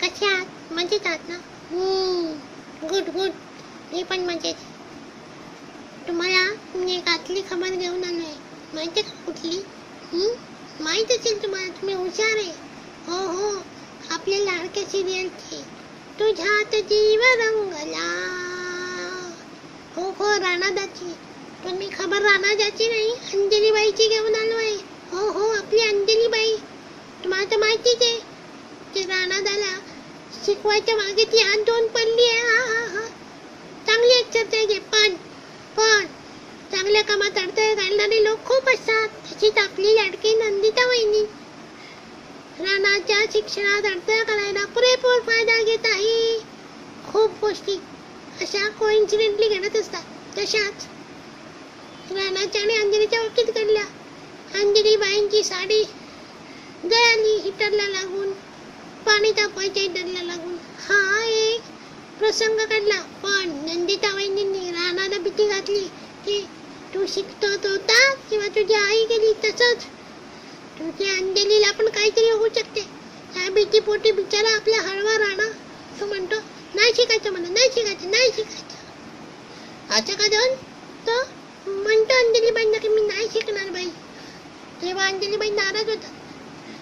कसे आहात? मजेत आहात ना? Good good. मी पण मजेत. तुम्हाला मी एक आतली खबर घेऊन आलो आहे. माहिती का कुठली? माहीत असेल तुम्हाला, तुम्ही हुशार आहे. हो, आपल्या लाडक्या सिरियलची तुझ्यात जीव रंगला. हो राणादाची. पण मी खबर राणादाची नाही, अंजलीबाईची घेऊन आलो आहे. हो आपली अंजलीबाई. तुम्हाला तर माहितीच आहे, ते राणादाला शिकवायच्या मागे ती हात धुवून पडली आहे. चांगली एक्सरसाइज आहे. पण चांगल्या कामात अडथळे घालणारे लोक खूप असतात. तशीच आपली लाडकी नंदिता वहिनी राणाच्या शिक्षणात अडथळा करायला पुरेपूर फायदा घेत आहे. खूप गोष्टी अशा कोइन्सिडेंटली घडत असतात. तशाच राणाच्या आणि अंजलीच्या बाबतीत घडल्या. अंजलीबाईंची साडी जळाली हिटरला लागून, पाणी तापवायच्या हिटरला लागून. हा एक प्रसंग घडला. पण नंदिता वहिनींनी राणाला भीती घातली की तू शिकतोच होता किंवा तुझी आई गेली तसंच तुझ्या अंजलीला पण काहीतरी होऊ शकते. त्या भीतीपोटी बिचारा आपला हळवा राणा तो म्हणतो नाही शिकायचं, मला नाही शिकायचं. असं का जाऊन तो म्हणतो अंजलीबाईंना की मी नाही शिकणार बाई. तेव्हा अंजलीबाई नाराज होतात.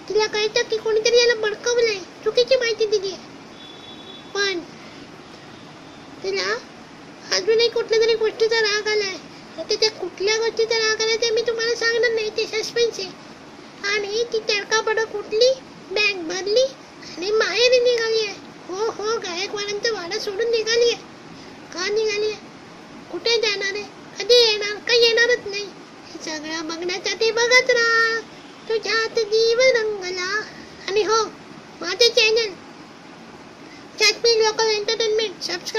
तिला कळतं की कोणीतरी याला भडकवलंय, चुकीची माहिती दिली आहे. पण तिला अजूनही कुठल्या तरी गोष्टीचा राग आलाय. त्या कुठल्या गोष्टीचा राग आलाय ते मी तुम्हाला सांगणार नाही, ते सस्पेन्स आहे. आणि ती तडकाफडक उठली, बॅग भरली आणि माहेरी निघाली आहे. हो गायकवाडांचा वाडा सोडून निघाली आहे. का निघाली आहे? कुठे जाणार आहे? कधी येणार? काही येणारच नाही. हे सगळं बघण्यासाठी बघत राहा तुझ्यात जीव रंगला. आणि हो, माझे channel jasmine local entertainment subscribe